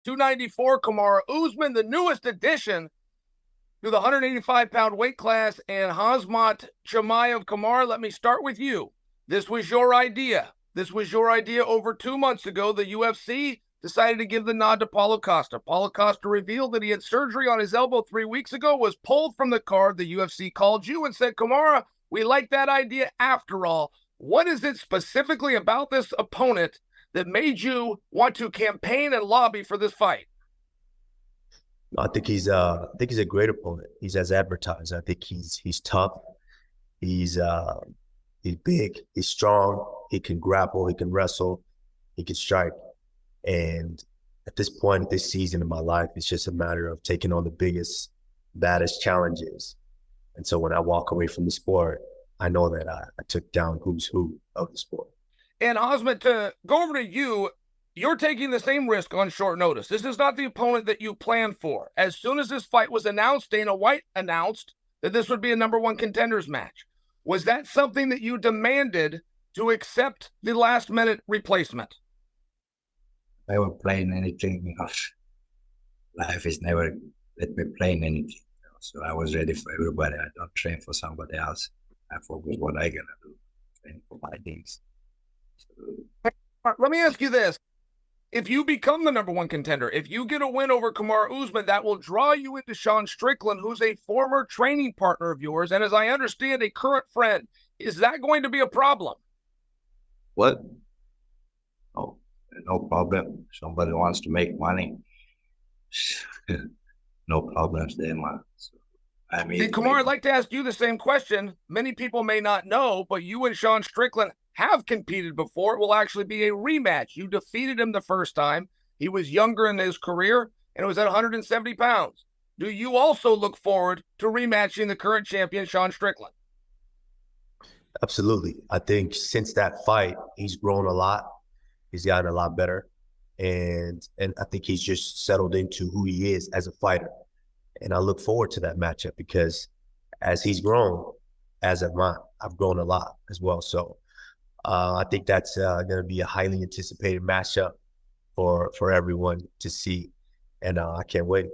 294, Kamaru Usman, the newest addition to the 185-pound weight class, and Khamzat Chimaev. Kamaru, let me start with you. This was your idea. This was your idea over 2 months ago. The UFC decided to give the nod to Paulo Costa. Paulo Costa revealed that he had surgery on his elbow 3 weeks ago, was pulled from the card. The UFC called you and said, Kamaru, we like that idea after all. What is it specifically about this opponent that made you want to campaign and lobby for this fight? I think he's a great opponent. He's as advertised. I think he's tough. He's big. He's strong. He can grapple. He can wrestle. He can strike. And at this point, this season in my life, it's just a matter of taking on the biggest, baddest challenges. And so when I walk away from the sport, I know that I took down who's who of the sport. And Khamzat, to go over to you, you're taking the same risk on short notice. This is not the opponent that you planned for. As soon as this fight was announced, Dana White announced that this would be a #1 contenders match. Was that something that you demanded to accept the last-minute replacement? Never playing anything. Life is never let me play anything. So I was ready for everybody. I don't train for somebody else. I focus what I gotta do, training for my things. So, let me ask you this. If you become the #1 contender, if you get a win over Kamaru Usman, that will draw you into Sean Strickland, who's a former training partner of yours, and as I understand, a current friend. Is that going to be a problem? what? No problem. Somebody wants to make money. No problems there, man. So, I mean, and Kamaru, I'd like to ask you the same question. Many people may not know, but you and Sean Strickland have competed before. It will actually be a rematch. You defeated him the first time. He was younger in his career, and it was at 170 pounds. Do you also look forward to rematching the current champion, Sean Strickland? Absolutely. I think since that fight, he's grown a lot. He's gotten a lot better. And I think he's just settled into who he is as a fighter. And I look forward to that matchup because as he's grown, as have I, I've grown a lot as well. So I think that's going to be a highly anticipated matchup for everyone to see. And I can't wait.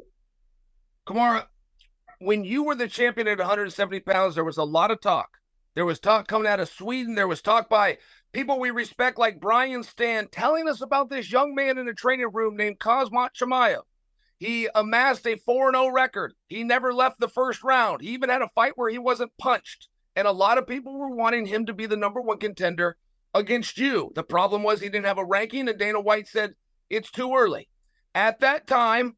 Kamaru, when you were the champion at 170 pounds, there was a lot of talk. There was talk coming out of Sweden. There was talk by people we respect like Brian Stan telling us about this young man in the training room named Khamzat Chimaev. He amassed a 4-0 record. He never left the first round. He even had a fight where he wasn't punched. And a lot of people were wanting him to be the #1 contender against you. The problem was he didn't have a ranking, and Dana White said, it's too early. At that time,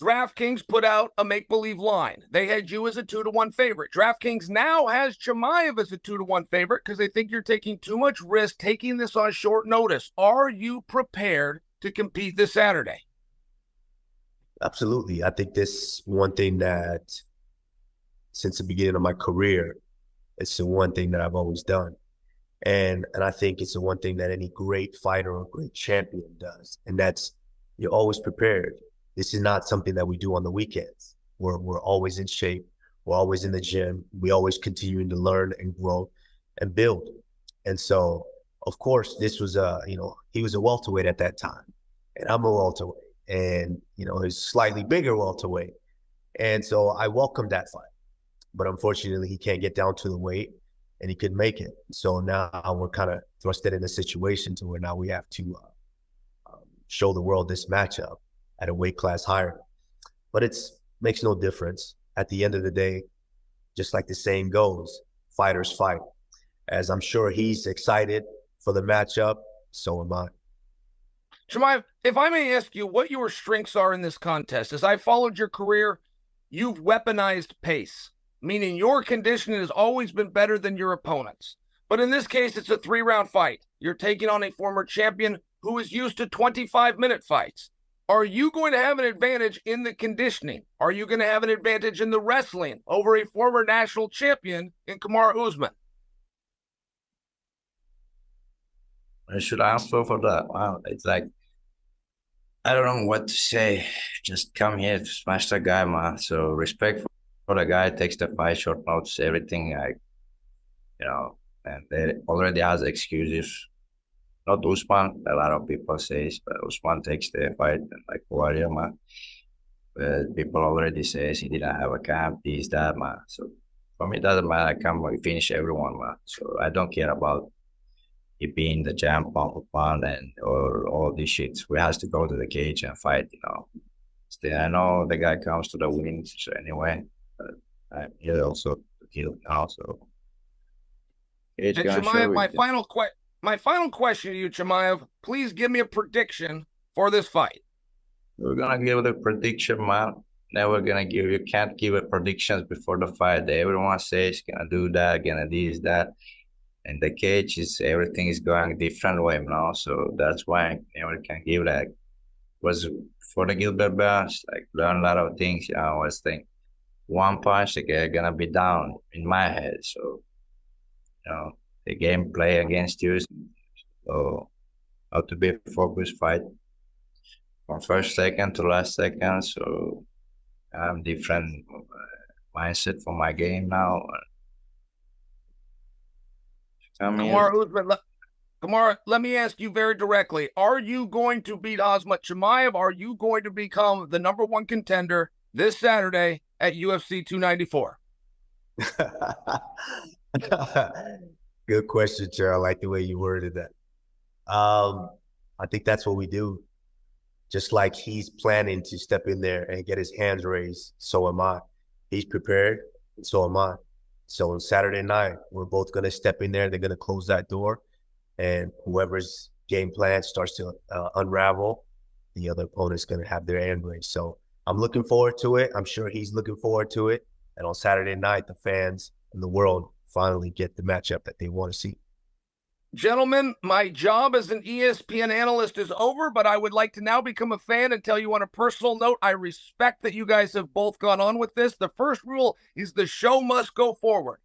DraftKings put out a make-believe line. They had you as a 2-1 favorite. DraftKings now has Chimaev as a 2-1 favorite because they think you're taking too much risk taking this on short notice. Are you prepared to compete this Saturday? Absolutely. I think this one thing that since the beginning of my career, it's the one thing that I've always done. And I think it's the one thing that any great fighter or great champion does. And that's you're always prepared. This is not something that we do on the weekends. We're always in shape. We're always in the gym. We always continuing to learn and grow and build. And so, of course, this was he was a welterweight at that time, and I'm a welterweight, and he's slightly bigger welterweight. And so I welcomed that fight, but unfortunately, he can't get down to the weight, and he couldn't make it. So now we're kind of thrusted in a situation to where now we have to show the world this matchup at a weight class higher. But it makes no difference. At the end of the day, just like the saying goes, fighters fight. As I'm sure he's excited for the matchup, so am I. Chimaev, if I may ask you what your strengths are in this contest. As I followed your career, you've weaponized pace, meaning your conditioning has always been better than your opponent's. But in this case, it's a 3-round fight. You're taking on a former champion who is used to 25-minute fights. Are you going to have an advantage in the conditioning? Are you going to have an advantage in the wrestling over a former national champion in Kamaru Usman? I should answer for that. Wow, it's like, I don't know what to say. Just come here to smash the guy, man. So respect for the guy, takes the fight, short notes, everything. And they already has excuses. not Usman. A lot of people say, but Usman takes the fight like warrior, man. But people already says he didn't have a camp, this, that, man. So for me, it doesn't matter. I come finish everyone, man. So I don't care about it being the jump pound and or all these shits. We has to go to the cage and fight, you know. Still, I know the guy comes to the wins anyway, but I'm here also to kill now. So cage gonna show Chimaev, it. my final question to you, Chimaev, please give me a prediction for this fight. We're gonna give the prediction, man. Never gonna give. You can't give a predictions before the fight. Everyone says gonna do that, gonna this, that. And the cage is everything is going different way now. So that's why I never can give that. Was for the Gilbert Burns, like learn a lot of things. You know, I was think one punch, the guy gonna be down in my head. So you know, the game play against you. So how to be a focused fight from first second to last second. So I'm different mindset for my game now. Kamaru, let me ask you very directly. Are you going to beat Khamzat Chimaev? Are you going to become the #1 contender this Saturday at UFC 294? Good question, Chair. I like the way you worded that. I think that's what we do. Just like he's planning to step in there and get his hands raised, so am I. He's prepared, and so am I. So on Saturday night, we're both going to step in there. They're going to close that door. And whoever's game plan starts to unravel, the other opponent's going to have their hand raised. So I'm looking forward to it. I'm sure he's looking forward to it. And on Saturday night, the fans and the world finally get the matchup that they want to see. Gentlemen, my job as an ESPN analyst is over, but I would like to now become a fan and tell you on a personal note, I respect that you guys have both gone on with this. The first rule is the show must go forward.